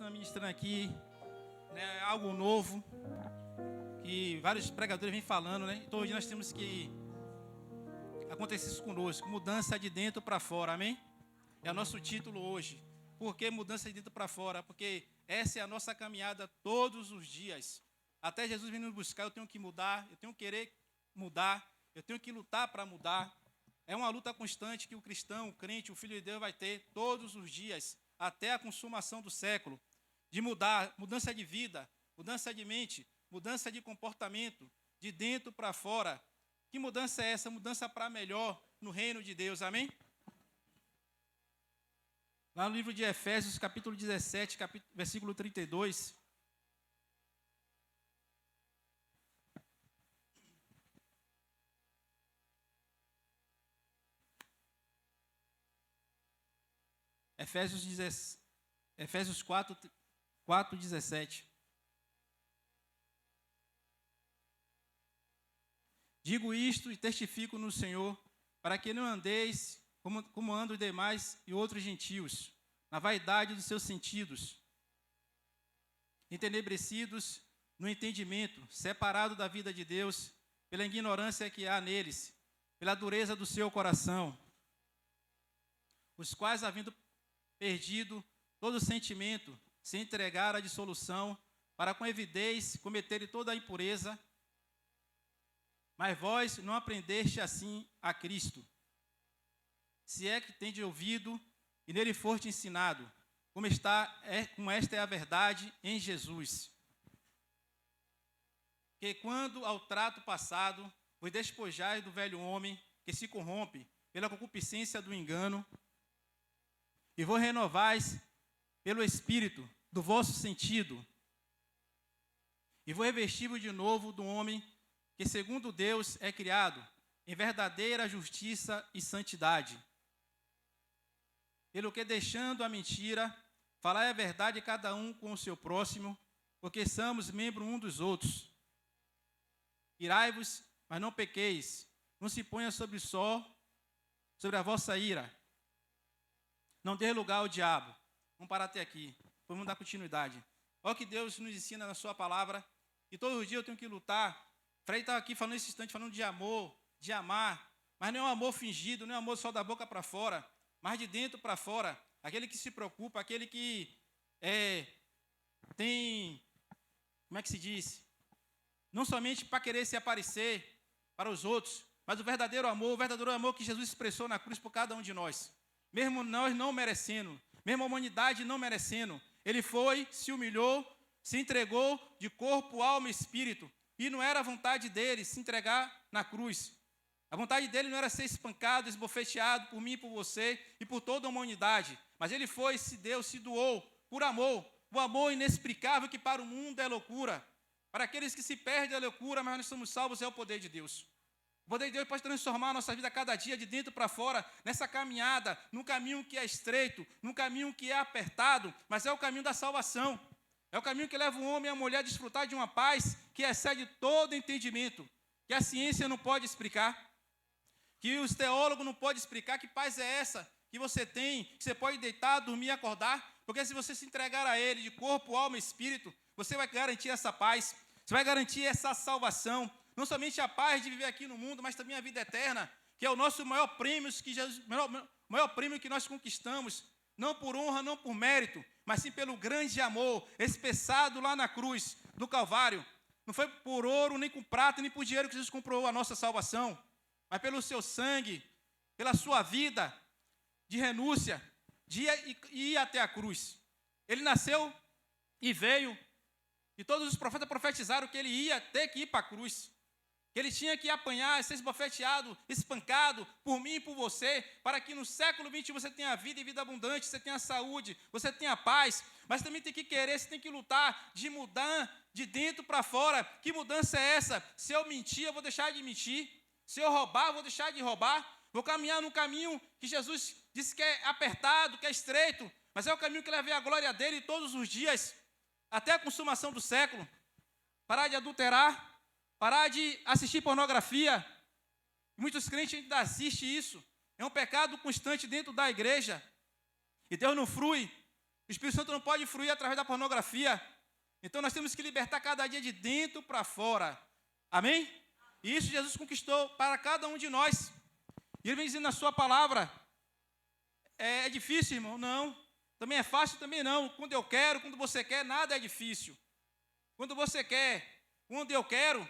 semana ministrando aqui, né, algo novo, que vários pregadores vêm falando, né? Então hoje nós temos que acontecer isso conosco, mudança de dentro para fora, amém? É o nosso título hoje. Por que mudança de dentro para fora? Porque essa é a nossa caminhada todos os dias. Até Jesus vir nos buscar, eu tenho que mudar, eu tenho que querer mudar, eu tenho que lutar para mudar. É uma luta constante que o cristão, o crente, o filho de Deus vai ter todos os dias, até a consumação do século, de mudar, mudança de vida, mudança de mente, mudança de comportamento, de dentro para fora. Que mudança é essa? Mudança para melhor no reino de Deus, amém? Lá no livro de Efésios, capítulo 17, versículo 32. Efésios 4, 17. Digo isto e testifico no Senhor, para que não andeis como andam os demais e outros gentios, na vaidade dos seus sentidos, entenebrecidos no entendimento, separados da vida de Deus, pela ignorância que há neles, pela dureza do seu coração, os quais, havendo perdido todo sentimento, se entregaram à dissolução, para com avidez cometerem toda a impureza. Mas vós não aprendeste assim a Cristo, se é que tendes ouvido e nele foste ensinado, como esta é a verdade em Jesus. Que quando ao trato passado vos despojais do velho homem que se corrompe pela concupiscência do engano, e vos renovais pelo Espírito do vosso sentido, e vos revestivos de novo do homem que segundo Deus é criado em verdadeira justiça e santidade. Pelo que, deixando a mentira, falai a verdade cada um com o seu próximo, porque somos membros um dos outros. Irai-vos, mas não pequeis, não se ponha sobre a vossa ira. Não dê lugar ao diabo. Vamos parar até aqui, vamos dar continuidade. Olha o que Deus nos ensina na sua palavra, e todos os dias eu tenho que lutar. Fred estava aqui falando nesse instante, falando de amor, de amar, mas não é um amor fingido, não é um amor só da boca para fora, mas de dentro para fora. Aquele que se preocupa, aquele que tem, como é que se diz? Não somente para querer se aparecer para os outros, mas o verdadeiro amor que Jesus expressou na cruz por cada um de nós. Mesmo nós não merecendo, mesmo a humanidade não merecendo, ele foi, se humilhou, se entregou de corpo, alma e espírito. E não era a vontade dele se entregar na cruz. A vontade dele não era ser espancado, esbofeteado por mim e por você e por toda a humanidade. Mas ele foi, se deu, se doou por amor. O amor inexplicável que para o mundo é loucura. Para aqueles que se perdem é loucura, mas nós somos salvos, é o poder de Deus. O poder de Deus pode transformar a nossa vida a cada dia, de dentro para fora, nessa caminhada, num caminho que é estreito, num caminho que é apertado, mas é o caminho da salvação. É o caminho que leva o homem e a mulher a desfrutar de uma paz que excede todo entendimento, que a ciência não pode explicar, que os teólogos não podem explicar. Que paz é essa que você tem, que você pode deitar, dormir e acordar, porque se você se entregar a Ele de corpo, alma e espírito, você vai garantir essa paz, você vai garantir essa salvação, não somente a paz de viver aqui no mundo, mas também a vida eterna, que é o nosso maior prêmio que nós conquistamos, não por honra, não por mérito, mas sim pelo grande amor expressado lá na cruz do Calvário. Não foi por ouro, nem com prata, nem por dinheiro que Jesus comprou a nossa salvação, mas pelo seu sangue, pela sua vida de renúncia, de ir até a cruz. Ele nasceu e veio, e todos os profetas profetizaram que ele ia ter que ir para a cruz, que ele tinha que apanhar, ser esbofeteado, espancado por mim e por você, para que no século XXI você tenha vida e vida abundante, você tenha saúde, você tenha paz, mas também tem que querer, você tem que lutar de mudar de dentro para fora. Que mudança é essa? Se eu mentir, eu vou deixar de mentir. Se eu roubar, eu vou deixar de roubar. Vou caminhar num caminho que Jesus disse que é apertado, que é estreito, mas é o caminho que leva a glória dele todos os dias, até a consumação do século. Parar de adulterar, parar de assistir pornografia. Muitos crentes ainda assistem isso. É um pecado constante dentro da igreja. E Deus não frui O Espírito Santo não pode fluir através da pornografia. Então nós temos que libertar cada dia de dentro para fora. Amém? E isso Jesus conquistou para cada um de nós. E ele vem dizendo na sua palavra, é difícil, irmão? Não. Também é fácil? Também não. Quando eu quero, quando você quer, nada é difícil. Quando você quer, quando eu quero,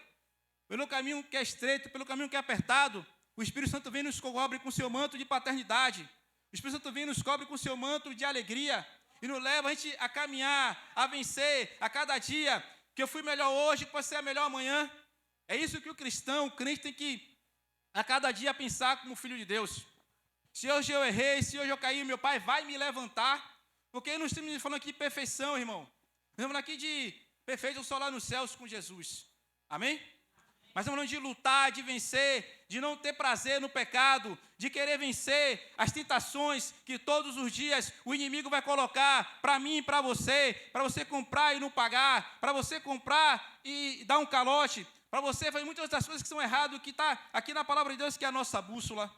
pelo caminho que é estreito, pelo caminho que é apertado, o Espírito Santo vem e nos cobre com seu manto de paternidade. O Espírito Santo vem e nos cobre com seu manto de alegria. E nos leva a gente a caminhar, a vencer a cada dia. Que eu fui melhor hoje, que posso ser melhor amanhã. É isso que o cristão, o crente tem que a cada dia pensar como filho de Deus. Se hoje eu errei, se hoje eu caí, meu Pai vai me levantar. Porque nós estamos falando aqui de perfeição, irmão. Nós estamos falando aqui de perfeito só lá nos céus com Jesus. Amém? Mas estamos falando de lutar, de vencer, de não ter prazer no pecado, de querer vencer as tentações que todos os dias o inimigo vai colocar para mim e para você comprar e não pagar, para você comprar e dar um calote, para você fazer muitas outras coisas que são erradas, que está aqui na palavra de Deus, que é a nossa bússola,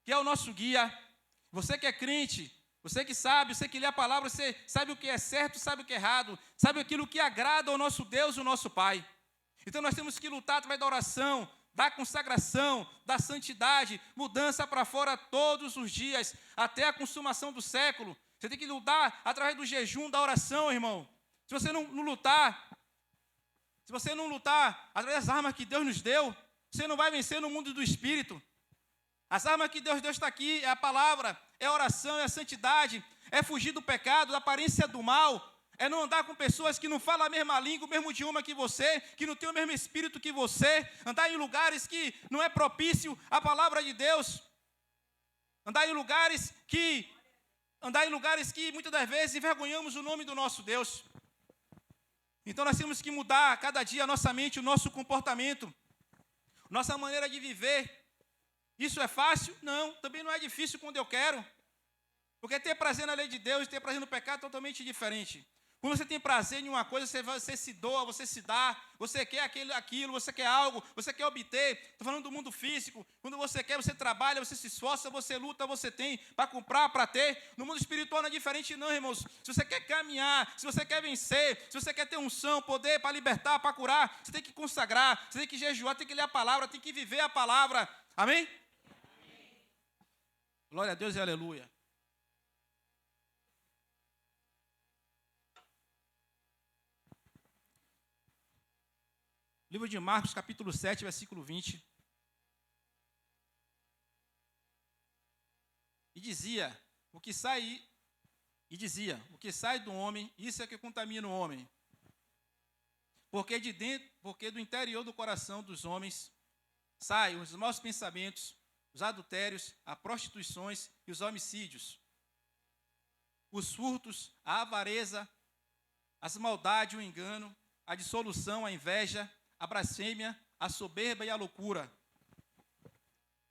que é o nosso guia. Você que é crente, você que sabe, você que lê a palavra, você sabe o que é certo, sabe o que é errado, sabe aquilo que agrada ao nosso Deus, o nosso Pai. Então nós temos que lutar através da oração, da consagração, da santidade, mudança para fora todos os dias, até a consumação do século. Você tem que lutar através do jejum, da oração, irmão. Se você não lutar através das armas que Deus nos deu, você não vai vencer no mundo do Espírito. As armas que Deus deu está aqui, é a palavra, é a oração, é a santidade, é fugir do pecado, da aparência do mal, é não andar com pessoas que não falam a mesma língua, o mesmo idioma que você, que não tem o mesmo espírito que você, andar em lugares que não é propício à palavra de Deus, andar em lugares que muitas das vezes envergonhamos o nome do nosso Deus. Então nós temos que mudar cada dia a nossa mente, o nosso comportamento, nossa maneira de viver. Isso é fácil? Não, também não é difícil quando eu quero. Porque ter prazer na lei de Deus e ter prazer no pecado é totalmente diferente. Quando você tem prazer em uma coisa, você se doa, você se dá, você quer aquilo, você quer algo, você quer obter. Estou falando do mundo físico. Quando você quer, você trabalha, você se esforça, você luta, você tem para comprar, para ter. No mundo espiritual não é diferente não, irmãos. Se você quer caminhar, se você quer vencer, se você quer ter unção, poder para libertar, para curar, você tem que consagrar, você tem que jejuar, tem que ler a palavra, tem que viver a palavra. Amém? Glória a Deus e aleluia. Livro de Marcos, capítulo 7, versículo 20. E dizia, o que sai do homem, isso é que contamina o homem. Porque do interior do coração dos homens saem os maus pensamentos, os adultérios, as prostituições e os homicídios, os furtos, a avareza, as maldades, o engano, a dissolução, a inveja, a blasfêmia, a soberba e a loucura.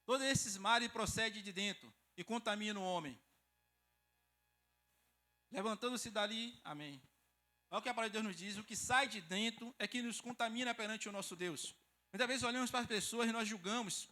Todos esses males procedem de dentro e contaminam o homem. Levantando-se dali, amém. Olha o que a palavra de Deus nos diz, o que sai de dentro é que nos contamina perante o nosso Deus. Muitas vezes olhamos para as pessoas e nós julgamos.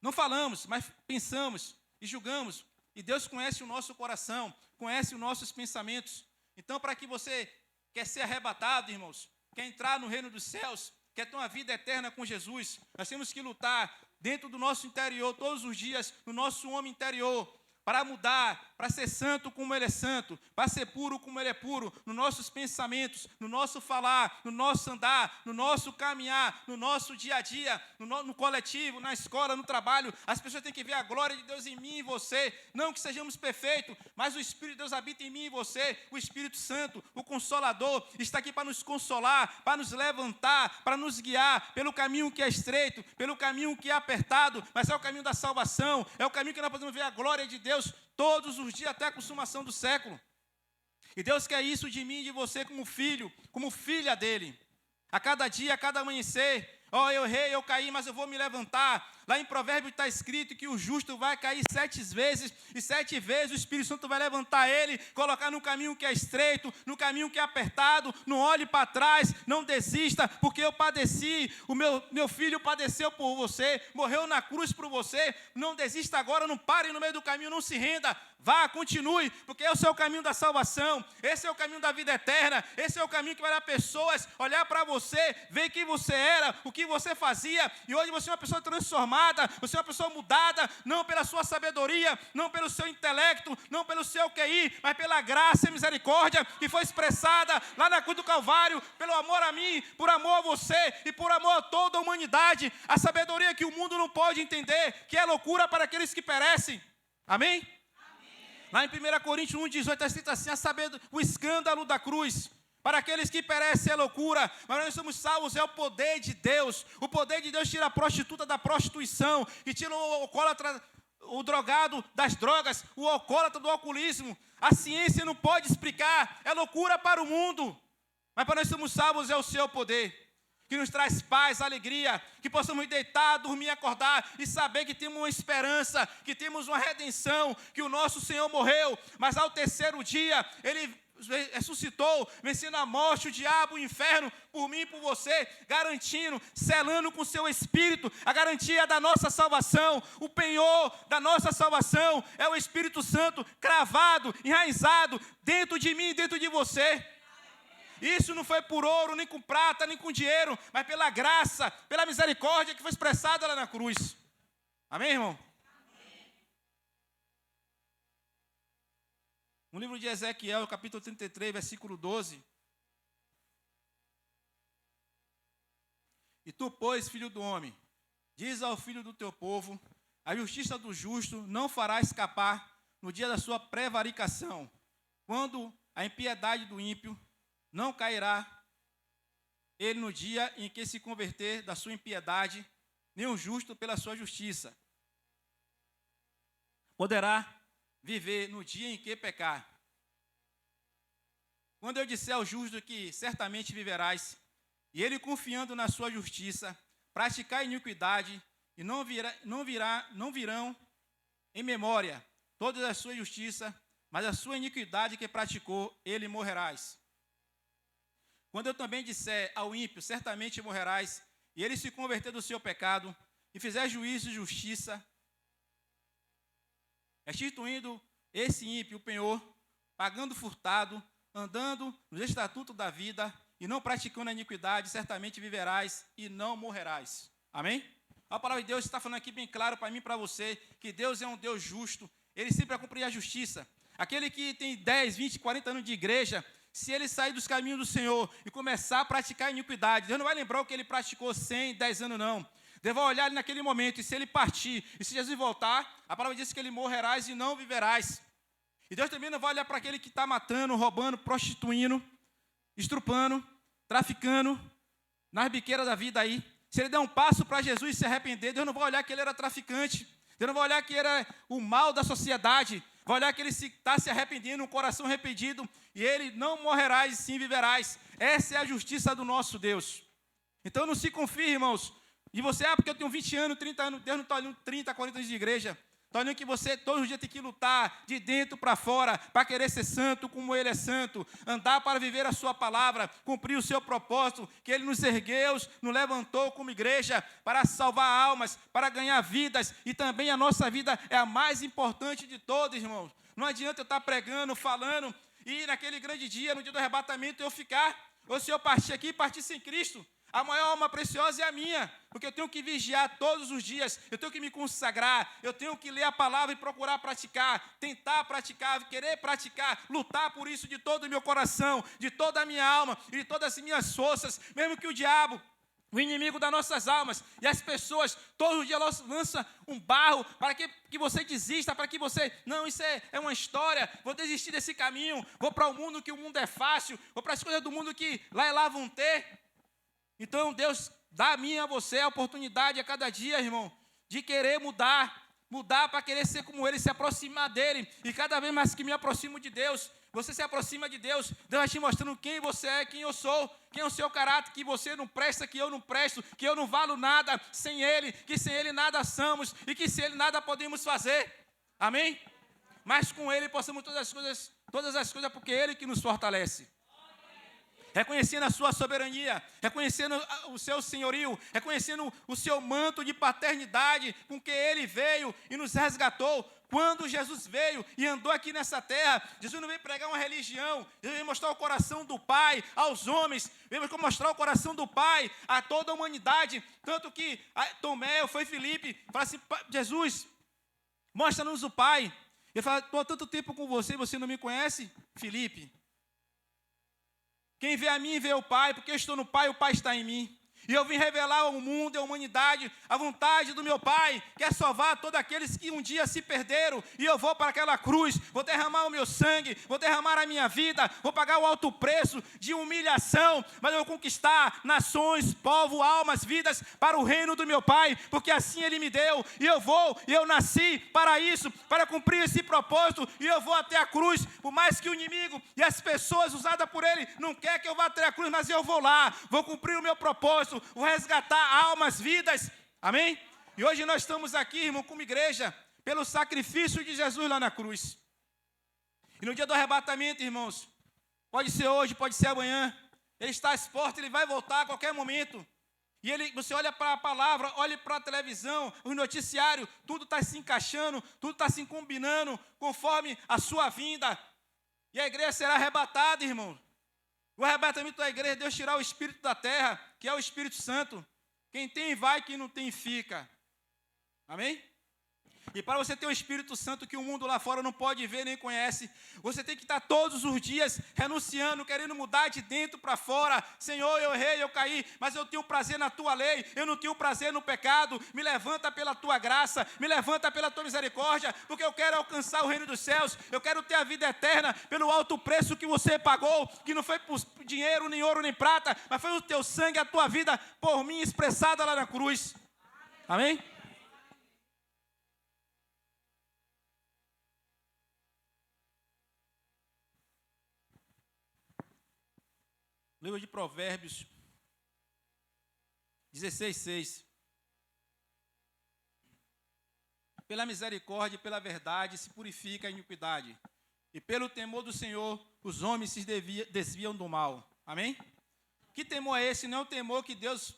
Não falamos, mas pensamos e julgamos. E Deus conhece o nosso coração, conhece os nossos pensamentos. Então, para que você quer ser arrebatado, irmãos, quer entrar no reino dos céus, quer ter uma vida eterna com Jesus, nós temos que lutar dentro do nosso interior, todos os dias, no nosso homem interior, para mudar, para ser santo como Ele é santo, para ser puro como Ele é puro, nos nossos pensamentos, no nosso falar, no nosso andar, no nosso caminhar, no nosso dia a dia, no coletivo, na escola, no trabalho. As pessoas têm que ver a glória de Deus em mim e em você, não que sejamos perfeitos, mas o Espírito de Deus habita em mim e em você, o Espírito Santo, o Consolador, está aqui para nos consolar, para nos levantar, para nos guiar pelo caminho que é estreito, pelo caminho que é apertado, mas é o caminho da salvação, é o caminho que nós podemos ver a glória de Deus todos os dias até a consumação do século. E Deus quer isso de mim e de você como filho, como filha dele. A cada dia, a cada amanhecer, eu errei, eu caí, mas eu vou me levantar. Lá em Provérbios está escrito que o justo vai cair 7 vezes, e 7 vezes o Espírito Santo vai levantar ele, colocar no caminho que é estreito, no caminho que é apertado. Não olhe para trás, não desista, porque eu padeci, o meu filho padeceu por você, morreu na cruz por você. Não desista agora, não pare no meio do caminho, não se renda. Vá, continue, porque esse é o caminho da salvação, esse é o caminho da vida eterna, esse é o caminho que vai dar pessoas olhar para você, ver quem você era, o que você fazia, e hoje você é uma pessoa transformada, você é uma pessoa mudada, não pela sua sabedoria, não pelo seu intelecto, não pelo seu QI, mas pela graça e misericórdia que foi expressada lá na cruz do Calvário, pelo amor a mim, por amor a você e por amor a toda a humanidade, a sabedoria que o mundo não pode entender, que é loucura para aqueles que perecem. Amém? Lá em 1 Coríntios 1,18 está escrito assim, o escândalo da cruz. Para aqueles que perecem é loucura, mas nós somos salvos, é o poder de Deus. O poder de Deus tira a prostituta da prostituição, e tira o alcoólatra, o drogado das drogas, o alcoólatra do alcoolismo. A ciência não pode explicar, é loucura para o mundo. Mas para nós somos salvos é o seu poder, que nos traz paz, alegria, que possamos deitar, dormir, acordar e saber que temos uma esperança, que temos uma redenção, que o nosso Senhor morreu, mas ao terceiro dia Ele ressuscitou, vencendo a morte, o diabo, o inferno, por mim e por você, garantindo, selando com seu Espírito a garantia da nossa salvação. O penhor da nossa salvação é o Espírito Santo cravado, enraizado dentro de mim e dentro de você. Isso não foi por ouro, nem com prata, nem com dinheiro, mas pela graça, pela misericórdia que foi expressada lá na cruz. Amém, irmão? Amém. No livro de Ezequiel, capítulo 33, versículo 12. E tu, pois, filho do homem, diz ao filho do teu povo, a justiça do justo não fará escapar no dia da sua prevaricação, quando a impiedade do ímpio não cairá ele no dia em que se converter da sua impiedade, nem o justo pela sua justiça. Poderá viver no dia em que pecar. Quando eu disser ao justo que certamente viverás, e ele confiando na sua justiça, praticar iniquidade, e não virão em memória todas as suas justiças, mas a sua iniquidade que praticou, ele morrerás. Quando eu também disser ao ímpio, certamente morrerás, e ele se converter do seu pecado, e fizer juízo e justiça, restituindo esse ímpio o penhor, pagando furtado, andando nos estatutos da vida, e não praticando a iniquidade, certamente viverás e não morrerás. Amém? A palavra de Deus está falando aqui bem claro para mim e para você, que Deus é um Deus justo, Ele sempre vai cumprir a justiça. Aquele que tem 10, 20, 40 anos de igreja, se ele sair dos caminhos do Senhor e começar a praticar a iniquidade, Deus não vai lembrar o que ele praticou 100, 10 anos, não. Deus vai olhar naquele momento, e se ele partir, e se Jesus voltar, a palavra diz que ele morrerás e não viverás. E Deus também não vai olhar para aquele que está matando, roubando, prostituindo, estrupando, traficando, nas biqueiras da vida aí. Se ele der um passo para Jesus e se arrepender, Deus não vai olhar que ele era traficante, Deus não vai olhar que era o mal da sociedade, vai olhar que ele está se arrependendo, um coração arrependido, e ele não morrerás e sim viverás. Essa é a justiça do nosso Deus. Então não se confie, irmãos, e você, porque eu tenho 20 anos, 30 anos, Deus não está olhando 30, 40 anos de igreja. Está olhando que você todos os dias tem que lutar de dentro para fora, para querer ser santo como Ele é santo, andar para viver a sua palavra, cumprir o seu propósito, que Ele nos ergueu, nos levantou como igreja, para salvar almas, para ganhar vidas, e também a nossa vida é a mais importante de todas, irmãos. Não adianta eu estar pregando, falando, e naquele grande dia, no dia do arrebatamento, eu ficar, ou se eu partir aqui e partir sem Cristo. A maior alma preciosa é a minha, porque eu tenho que vigiar todos os dias, eu tenho que me consagrar, eu tenho que ler a palavra e procurar praticar, tentar praticar, querer praticar, lutar por isso de todo o meu coração, de toda a minha alma e de todas as minhas forças, mesmo que o diabo, o inimigo das nossas almas, e as pessoas, todos os dias lançam um barro para que você desista, para que você, não, isso é uma história, vou desistir desse caminho, vou para o mundo que o mundo é fácil, vou para as coisas do mundo que lá vão ter. Então, Deus dá a mim e a você a oportunidade a cada dia, irmão, de querer mudar para querer ser como Ele, se aproximar dEle. E cada vez mais que me aproximo de Deus, Você se aproxima de Deus, Deus vai te mostrando quem você é, quem eu sou, quem é o seu caráter, que você não presta, que eu não presto, que eu não valo nada sem Ele, que sem Ele nada somos e que sem Ele nada podemos fazer. Amém? Mas com Ele possamos todas as coisas, porque é Ele que nos fortalece. Reconhecendo a sua soberania, reconhecendo o seu senhorio, reconhecendo o seu manto de paternidade com que Ele veio e nos resgatou. Quando Jesus veio e andou aqui nessa terra, Jesus não veio pregar uma religião, Jesus veio mostrar o coração do Pai aos homens, veio mostrar o coração do Pai a toda a humanidade, tanto que Tomé, foi Filipe, fala assim, Jesus, mostra-nos o Pai. Ele fala, estou há tanto tempo com você e você não me conhece? Filipe, quem vê a mim vê o Pai, porque eu estou no Pai, o Pai está em mim. E eu vim revelar ao mundo e à humanidade a vontade do meu Pai, que é salvar todos aqueles que um dia se perderam. E eu vou para aquela cruz, vou derramar o meu sangue, vou derramar a minha vida, vou pagar o alto preço de humilhação, mas eu vou conquistar nações, povo, almas, vidas para o reino do meu Pai, porque assim Ele me deu. E eu nasci para isso, para cumprir esse propósito, e eu vou até a cruz, por mais que o inimigo e as pessoas usadas por ele não querem que eu vá até a cruz, mas eu vou lá, vou cumprir o meu propósito, vou resgatar almas, vidas, amém? E hoje nós estamos aqui, irmão, como igreja, pelo sacrifício de Jesus lá na cruz. E no dia do arrebatamento, irmãos, pode ser hoje, pode ser amanhã, Ele está às portas, Ele vai voltar a qualquer momento. E você olha para a palavra, olha para a televisão, o noticiário, tudo está se encaixando, tudo está se combinando conforme a sua vinda. E a igreja será arrebatada, irmão. O arrebatamento da igreja, Deus tirar o espírito da terra, que é o Espírito Santo. Quem tem vai, quem não tem fica. Amém? E para você ter o Espírito Santo que o mundo lá fora não pode ver nem conhece, você tem que estar todos os dias renunciando, querendo mudar de dentro para fora. Senhor, eu errei, eu caí, mas eu tenho prazer na Tua lei, eu não tenho prazer no pecado. Me levanta pela Tua graça, me levanta pela Tua misericórdia, porque eu quero alcançar o reino dos céus, eu quero ter a vida eterna pelo alto preço que você pagou, que não foi por dinheiro, nem ouro, nem prata, mas foi o Teu sangue, a Tua vida por mim expressada lá na cruz. Amém? Livro de Provérbios 16:6. Pela misericórdia e pela verdade se purifica a iniquidade, e pelo temor do Senhor os homens se desviam do mal. Amém? Que temor é esse? Não é o temor que Deus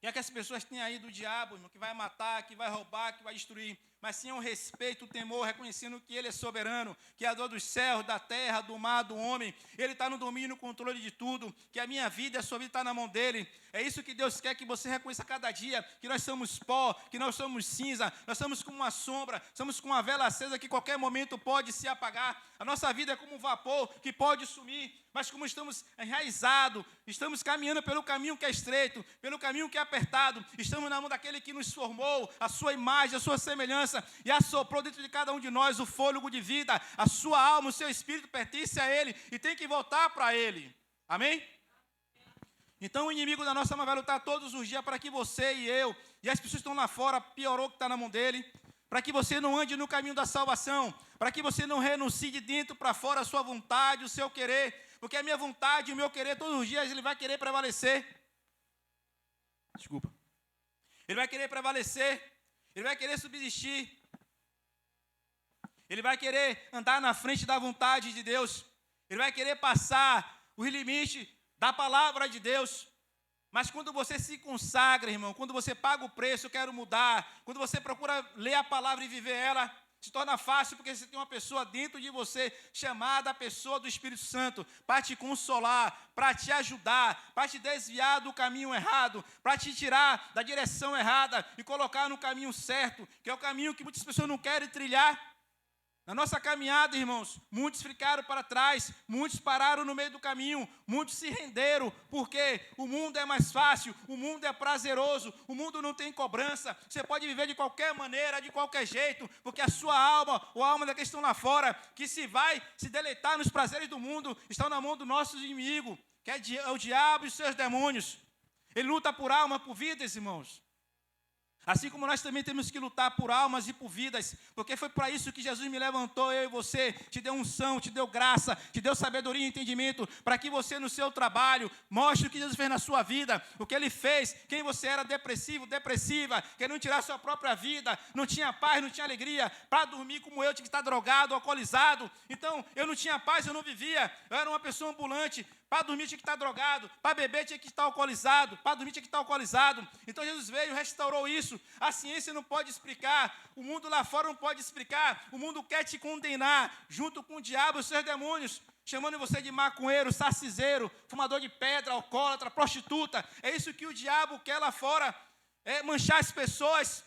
quer que as pessoas tenham aí do diabo, irmão, que vai matar, que vai roubar, que vai destruir. Mas sim o respeito, o temor, reconhecendo que Ele é soberano, que é a dor dos céus, da terra, do mar, do homem. Ele está no domínio, no controle de tudo, que a minha vida, a sua vida está na mão dEle. É isso que Deus quer que você reconheça cada dia, que nós somos pó, que nós somos cinza, nós somos como uma sombra, somos como uma vela acesa que qualquer momento pode se apagar. A nossa vida é como um vapor que pode sumir, mas como estamos enraizados, estamos caminhando pelo caminho que é estreito, pelo caminho que é apertado, estamos na mão daquele que nos formou, a sua imagem, a sua semelhança, e assoprou dentro de cada um de nós o fôlego de vida. A sua alma, o seu espírito pertence a Ele e tem que voltar para Ele. Amém? Então o inimigo da nossa alma vai lutar todos os dias para que você e eu, e as pessoas que estão lá fora, piorou que está na mão dele, para que você não ande no caminho da salvação, para que você não renuncie de dentro para fora a sua vontade, o seu querer, porque a minha vontade e o meu querer todos os dias ele vai querer prevalecer. Desculpa. Ele vai querer prevalecer, ele vai querer subsistir, ele vai querer andar na frente da vontade de Deus, ele vai querer passar os limites da palavra de Deus. Mas quando você se consagra, irmão, quando você paga o preço, eu quero mudar, quando você procura ler a palavra e viver ela, se torna fácil porque você tem uma pessoa dentro de você, chamada a pessoa do Espírito Santo, para te consolar, para te ajudar, para te desviar do caminho errado, para te tirar da direção errada e colocar no caminho certo, que é o caminho que muitas pessoas não querem trilhar. Na nossa caminhada, irmãos, muitos ficaram para trás, muitos pararam no meio do caminho, muitos se renderam, porque o mundo é mais fácil, o mundo é prazeroso, o mundo não tem cobrança, você pode viver de qualquer maneira, de qualquer jeito, porque a sua alma, ou a alma daqueles que estão lá fora, que se vai se deleitar nos prazeres do mundo, estão na mão do nosso inimigo, que é o diabo e os seus demônios. Ele luta por alma, por vidas, irmãos. Assim como nós também temos que lutar por almas e por vidas, porque foi para isso que Jesus me levantou, eu e você, te deu unção, te deu graça, te deu sabedoria e entendimento, para que você no seu trabalho mostre o que Jesus fez na sua vida, o que Ele fez, quem você era depressivo, depressiva, querendo tirar a sua própria vida, não tinha paz, não tinha alegria, para dormir como eu, tinha que estar drogado, alcoolizado, então eu não tinha paz, eu não vivia, eu era uma pessoa ambulante. Para dormir tinha que estar drogado, para beber tinha que estar alcoolizado, para dormir tinha que estar alcoolizado. Então Jesus veio e restaurou isso. A ciência não pode explicar, o mundo lá fora não pode explicar. O mundo quer te condenar, junto com o diabo e os seus demônios, chamando você de maconheiro, sarciseiro, fumador de pedra, alcoólatra, prostituta. É isso que o diabo quer lá fora, é manchar as pessoas.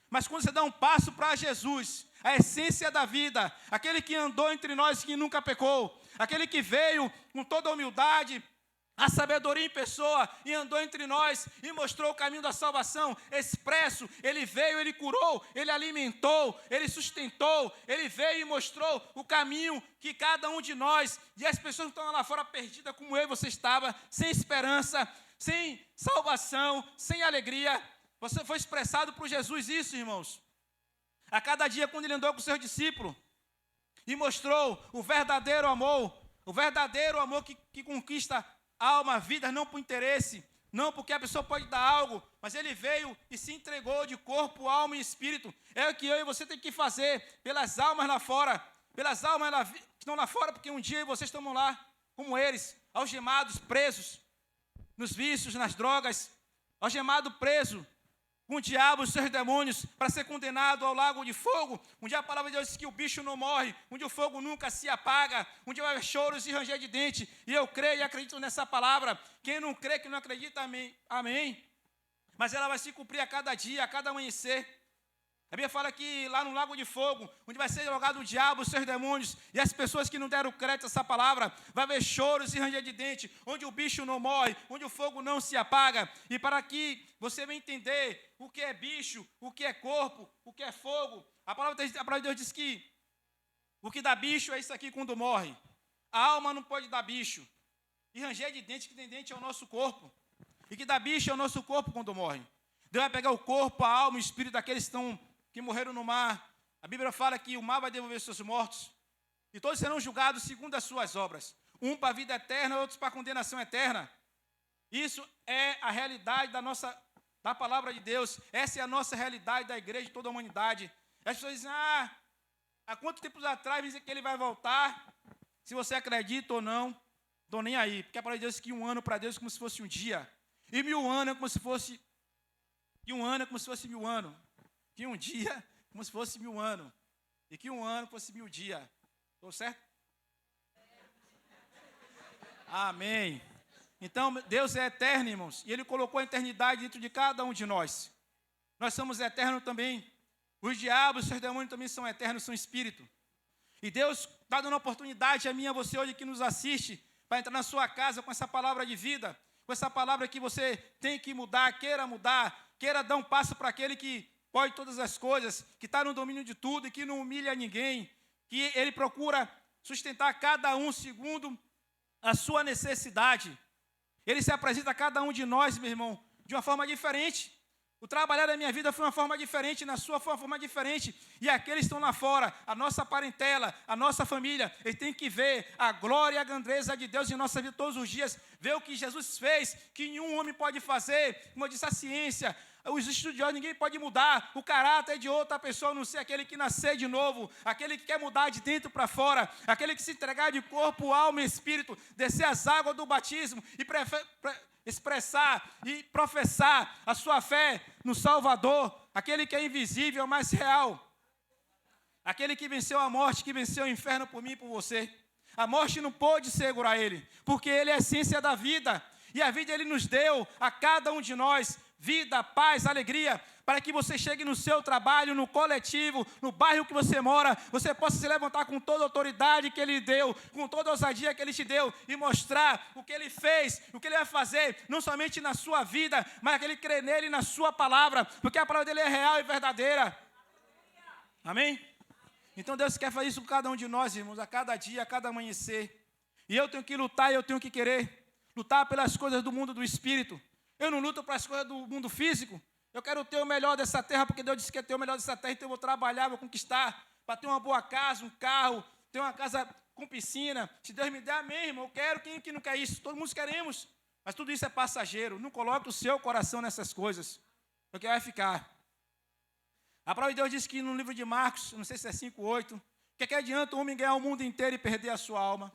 Mas quando você dá um passo para Jesus, a essência da vida, aquele que andou entre nós que nunca pecou, aquele que veio com toda a humildade, a sabedoria em pessoa, e andou entre nós, e mostrou o caminho da salvação, expresso, ele veio, ele curou, ele alimentou, ele sustentou, ele veio e mostrou o caminho que cada um de nós, e as pessoas que estão lá fora perdidas, como eu e você estava, sem esperança, sem salvação, sem alegria, você foi expressado por Jesus isso, irmãos. A cada dia, quando ele andou com os seus discípulos, e mostrou o verdadeiro amor que conquista alma, vida, não por interesse, não porque a pessoa pode dar algo, mas ele veio e se entregou de corpo, alma e espírito. É o que eu e você tem que fazer pelas almas lá fora, pelas almas que estão lá fora, porque um dia vocês estão lá, como eles, algemados, presos, nos vícios, nas drogas, algemado, preso, com o diabo e os seus demônios, para ser condenado ao lago de fogo. Um dia a palavra de Deus diz que o bicho não morre, onde o fogo nunca se apaga, onde vai haver choros e ranger de dente. E eu creio e acredito nessa palavra. Quem não crê, que não acredita, amém. Amém. Mas ela vai se cumprir a cada dia, a cada amanhecer. A Bíblia fala que lá no lago de fogo, onde vai ser jogado o diabo, os seus demônios, e as pessoas que não deram crédito a essa palavra, vai haver choros e ranger de dente, onde o bicho não morre, onde o fogo não se apaga. E para que você venha entender o que é bicho, o que é corpo, o que é fogo, a palavra de Deus diz que o que dá bicho é isso aqui quando morre. A alma não pode dar bicho. E ranger de dente, que tem dente é o nosso corpo. E que dá bicho é o nosso corpo quando morre. Deus vai pegar o corpo, a alma e o espírito daqueles que morreram no mar. A Bíblia fala que o mar vai devolver seus mortos, e todos serão julgados segundo as suas obras, um para a vida eterna, outros para a condenação eterna. Isso é a realidade da palavra de Deus. Essa é a nossa realidade da igreja de toda a humanidade. As pessoas dizem, há quanto tempo atrás dizem que ele vai voltar? Se você acredita ou não, estou nem aí, porque a palavra de Deus diz que um ano para Deus é como se fosse um dia, e 1000 anos é como se fosse, e um ano é como se fosse 1000 anos. Que um dia, como se fosse 1000 anos. E que um ano fosse 1000 dias. Estou certo? Amém. Então, Deus é eterno, irmãos. E Ele colocou a eternidade dentro de cada um de nós. Nós somos eternos também. Os diabos, os seus demônios também são eternos, são espírito. E Deus está dando oportunidade a mim e a você hoje que nos assiste, para entrar na sua casa com essa palavra de vida, com essa palavra que você tem que mudar, queira dar um passo para aquele que pode todas as coisas, que está no domínio de tudo e que não humilha ninguém, que ele procura sustentar cada um segundo a sua necessidade. Ele se apresenta a cada um de nós, meu irmão, de uma forma diferente. O trabalhar da minha vida foi uma forma diferente, na sua foi uma forma diferente. E aqueles que estão lá fora, a nossa parentela, a nossa família, eles têm que ver a glória e a grandeza de Deus em nossa vida todos os dias, ver o que Jesus fez, que nenhum homem pode fazer. Como eu disse, a ciência, os estudiosos, ninguém pode mudar o caráter de outra pessoa, a não ser aquele que nascer de novo, aquele que quer mudar de dentro para fora, aquele que se entregar de corpo, alma e espírito, descer as águas do batismo e expressar e professar a sua fé no Salvador, aquele que é invisível, mas real, aquele que venceu a morte, que venceu o inferno por mim e por você. A morte não pôde segurar ele, porque ele é a essência da vida, e a vida ele nos deu a cada um de nós, vida, paz, alegria, para que você chegue no seu trabalho, no coletivo, no bairro que você mora, você possa se levantar com toda a autoridade que Ele deu, com toda a ousadia que Ele te deu, e mostrar o que Ele fez, o que Ele vai fazer, não somente na sua vida, mas que Ele crê nele e na sua palavra, porque a palavra dEle é real e verdadeira. Amém? Então Deus quer fazer isso com cada um de nós, irmãos, a cada dia, a cada amanhecer. E eu tenho que lutar e eu tenho que querer lutar pelas coisas do mundo do Espírito. Eu não luto para as coisas do mundo físico. Eu quero ter o melhor dessa terra, porque Deus disse que ia ter o melhor dessa terra, então eu vou trabalhar, vou conquistar, para ter uma boa casa, um carro, ter uma casa com piscina. Se Deus me der, amém, irmão. Eu quero, quem que não quer isso? Todos nós queremos. Mas tudo isso é passageiro. Não coloque o seu coração nessas coisas, porque vai ficar. A palavra de Deus diz que no livro de Marcos, não sei se é 5, 8, que adianta o homem ganhar o mundo inteiro e perder a sua alma?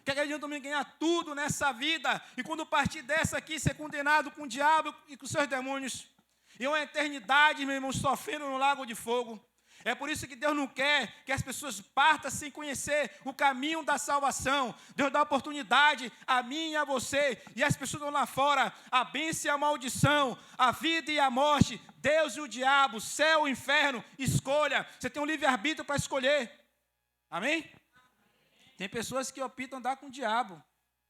Que adianta o homem ganhar tudo nessa vida e quando partir dessa aqui ser condenado com o diabo e com seus demônios? E uma eternidade, meu irmão, sofrendo no lago de fogo. É por isso que Deus não quer que as pessoas partam sem conhecer o caminho da salvação. Deus dá oportunidade a mim e a você. E as pessoas vão lá fora, a bênção e a maldição, a vida e a morte, Deus e o diabo, céu e inferno, escolha. Você tem um livre-arbítrio para escolher. Amém? Tem pessoas que optam andar com o diabo,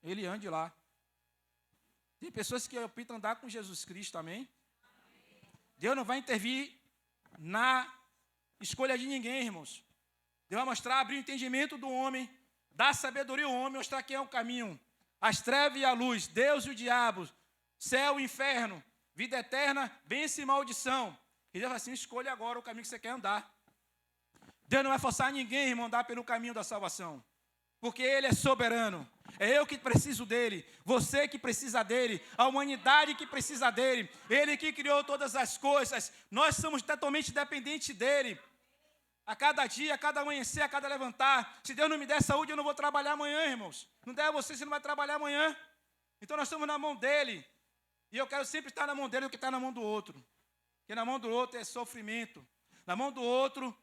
ele ande lá. Tem pessoas que optam andar com Jesus Cristo, amém? Deus não vai intervir na escolha de ninguém, irmãos. Deus vai mostrar, abrir o entendimento do homem, dar sabedoria ao homem, mostrar quem é o caminho. As trevas e a luz, Deus e o diabo, céu e inferno, vida eterna, bênção e maldição. E Deus vai assim, escolha agora o caminho que você quer andar. Deus não vai forçar ninguém, irmão, a andar pelo caminho da salvação. Porque Ele é soberano. É eu que preciso dEle, você que precisa dEle, a humanidade que precisa dEle, Ele que criou todas as coisas, nós somos totalmente dependentes dEle. A cada dia, a cada amanhecer, a cada levantar, se Deus não me der saúde, eu não vou trabalhar amanhã, irmãos. Não der a você, você não vai trabalhar amanhã. Então nós estamos na mão dEle, e eu quero sempre estar na mão dEle do que estar na mão do outro. Porque na mão do outro é sofrimento, na mão do outro,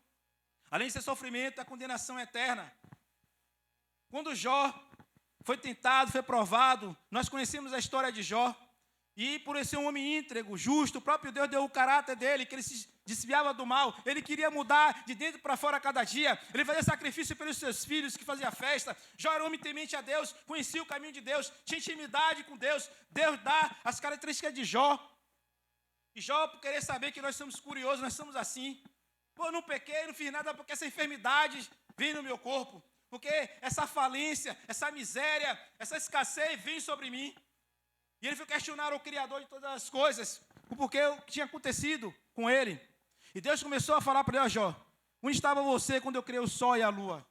além de ser sofrimento, a condenação é eterna. Quando Jó foi tentado, foi provado, nós conhecemos a história de Jó, e por ser um homem íntegro, justo, o próprio Deus deu o caráter dele, que ele se desviava do mal, ele queria mudar de dentro para fora a cada dia, ele fazia sacrifício pelos seus filhos, que fazia festa. Jó era um homem temente a Deus, conhecia o caminho de Deus, tinha intimidade com Deus. Deus dá as características de Jó, e Jó, por querer saber que nós somos curiosos, nós somos assim. Pô, não pequei, não fiz nada porque essa enfermidade vem no meu corpo. Porque essa falência, essa miséria, essa escassez vem sobre mim. E ele foi questionar o Criador de todas as coisas, o porquê que tinha acontecido com ele. E Deus começou a falar para ele, ó Jó, onde estava você quando eu criei o sol e a lua?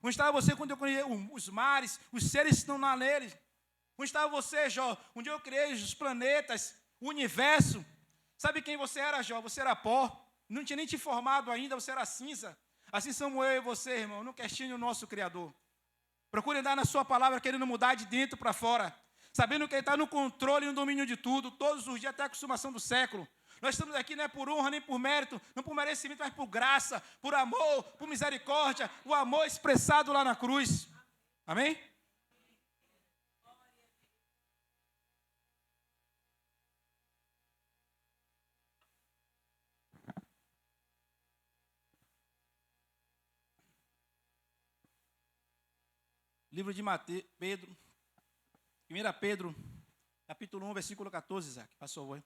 Onde estava você quando eu criei os mares, os seres que estão lá neles? Onde estava você, Jó, onde eu criei os planetas, o universo? Sabe quem você era, Jó? Você era pó, não tinha nem te formado ainda, você era cinza. Assim somos eu e você, irmão, não questione o nosso Criador. Procure andar na sua palavra, querendo mudar de dentro para fora, sabendo que Ele está no controle e no domínio de tudo, todos os dias até a consumação do século. Nós estamos aqui não é por honra, nem por mérito, não por merecimento, mas por graça, por amor, por misericórdia, o amor expressado lá na cruz. Amém? Livro de Pedro, 1 Pedro, capítulo 1, versículo 14, Isaac, passou, vai.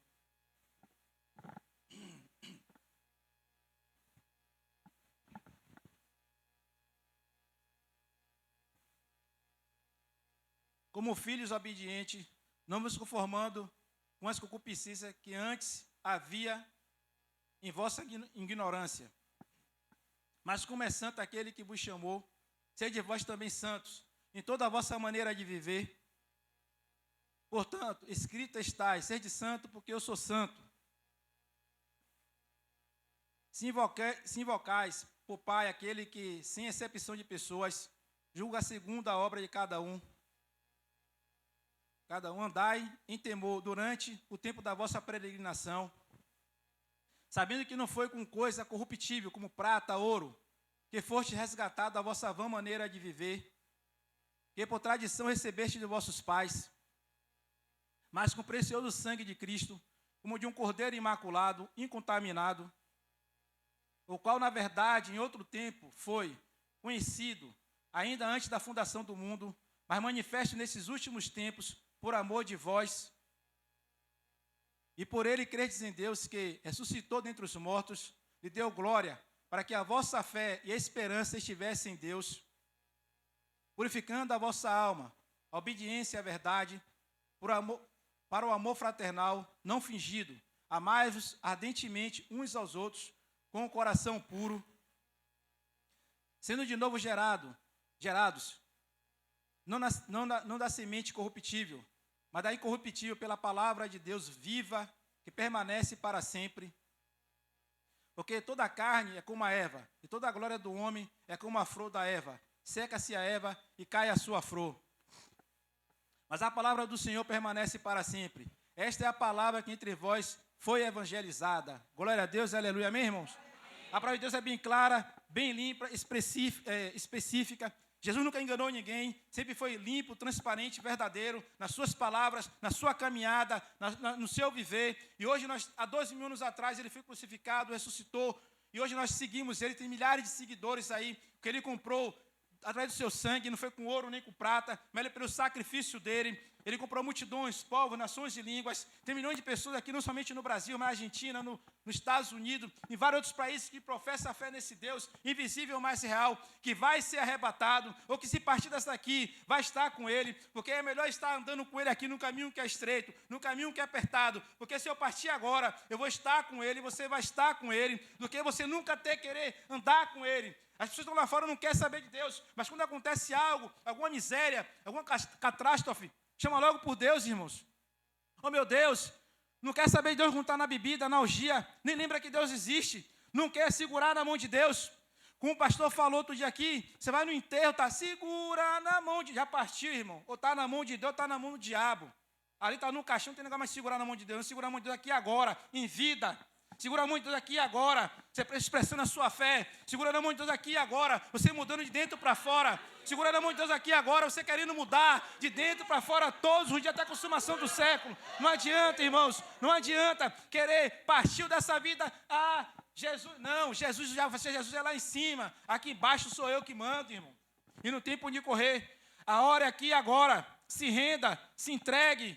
Como filhos obedientes, não vos conformando com as concupiscências que antes havia em vossa ignorância, mas como é santo aquele que vos chamou, sede vós também santos, em toda a vossa maneira de viver. Portanto, escrito está, sede santo, porque eu sou santo. Se invocais por Pai aquele que, sem exceção de pessoas, julga segundo a obra de cada um. Cada um andai em temor durante o tempo da vossa peregrinação, sabendo que não foi com coisa corruptível, como prata, ouro, que foste resgatado da vossa vã maneira de viver, que por tradição recebeste de vossos pais, mas com o precioso sangue de Cristo, como de um cordeiro imaculado, incontaminado, o qual, na verdade, em outro tempo foi conhecido, ainda antes da fundação do mundo, mas manifesto nesses últimos tempos, por amor de vós, e por ele credes em Deus, que ressuscitou dentre os mortos, lhe deu glória, para que a vossa fé e a esperança estivessem em Deus, purificando a vossa alma, a obediência à verdade, para o amor fraternal, não fingido, amai-vos ardentemente uns aos outros, com o coração puro, sendo de novo gerados, não da semente corruptível, mas da incorruptível pela palavra de Deus viva, que permanece para sempre. Porque toda a carne é como a erva, e toda a glória do homem é como a flor da erva. Seca-se a erva e cai a sua flor. Mas a palavra do Senhor permanece para sempre. Esta é a palavra que entre vós foi evangelizada. Glória a Deus, aleluia. Amém, irmãos? A palavra de Deus é bem clara, bem limpa, específica. Jesus nunca enganou ninguém, sempre foi limpo, transparente, verdadeiro, nas suas palavras, na sua caminhada, no seu viver. E hoje, há 12 mil anos atrás, ele foi crucificado, ressuscitou. E hoje nós seguimos ele, tem milhares de seguidores aí, que ele comprou através do seu sangue, não foi com ouro nem com prata, mas pelo sacrifício dele. Ele comprou multidões, povos, nações e línguas. Tem milhões de pessoas aqui, não somente no Brasil, mas na Argentina, nos Estados Unidos, em vários outros países que professam a fé nesse Deus invisível, mas real, que vai ser arrebatado, ou que se partir dessa daqui, vai estar com ele, porque é melhor estar andando com ele aqui no caminho que é estreito, no caminho que é apertado, porque se eu partir agora, eu vou estar com ele, você vai estar com ele, do que você nunca ter querer andar com ele. As pessoas estão lá fora, não querem saber de Deus, mas quando acontece algo, alguma miséria, alguma catástrofe, chama logo por Deus, irmãos. Oh, meu Deus, não quer saber de Deus quando está na bebida, na orgia, nem lembra que Deus existe, não quer segurar na mão de Deus. Como o pastor falou outro dia aqui, você vai no enterro, tá, segura na mão de... Já partiu, irmão, ou está na mão de Deus, ou está na mão do diabo. Ali está no caixão, não tem negócio mais de segurar na mão de Deus, não segura a mão de Deus aqui agora, em vida. Segura a mão de Deus aqui agora, você expressando a sua fé. Segura a mão de Deus aqui agora, você mudando de dentro para fora. Segura a mão de Deus aqui agora, você querendo mudar de dentro para fora todos os dias até a consumação do século. Não adianta, irmãos, não adianta querer partir dessa vida. Ah, Jesus, não, Jesus é lá em cima. Aqui embaixo sou eu que mando, irmão. E não tem por onde correr. A hora é aqui agora. Se renda, se entregue.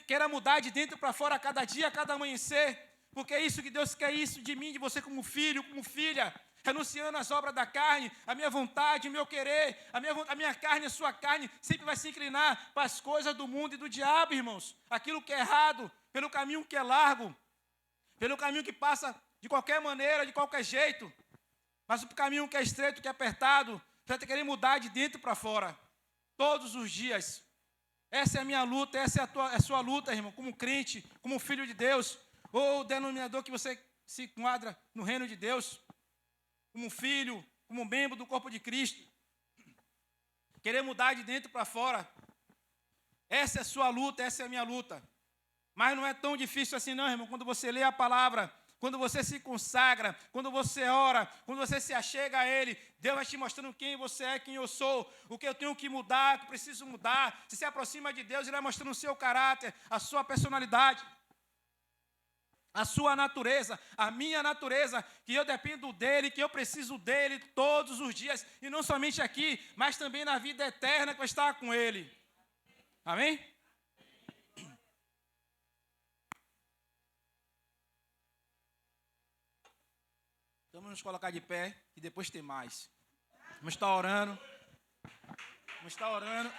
Queira mudar de dentro para fora a cada dia, a cada amanhecer. Porque é isso que Deus quer, isso de mim, de você como filho, como filha, renunciando às obras da carne, a minha vontade, o meu querer, a minha carne, a sua carne, sempre vai se inclinar para as coisas do mundo e do diabo, irmãos. Aquilo que é errado, pelo caminho que é largo, pelo caminho que passa de qualquer maneira, de qualquer jeito, mas o caminho que é estreito, que é apertado, você vai querer mudar de dentro para fora, todos os dias. Essa é a minha luta, essa é a sua luta, irmão, como crente, como filho de Deus, ou o denominador que você se enquadra no reino de Deus, como filho, como membro do corpo de Cristo. Querer mudar de dentro para fora. Essa é a sua luta, essa é a minha luta. Mas não é tão difícil assim não, irmão. Quando você lê a palavra, quando você se consagra, quando você ora, quando você se achega a Ele, Deus vai te mostrando quem você é, quem eu sou, o que eu tenho que mudar, o que eu preciso mudar. Se se aproxima de Deus, Ele vai mostrando o seu caráter, a sua personalidade, a sua natureza, a minha natureza, que eu dependo dEle, que eu preciso dEle todos os dias, e não somente aqui, mas também na vida eterna que eu estar com Ele. Amém? Então vamos nos colocar de pé, e depois tem mais. Vamos estar orando. Vamos estar orando.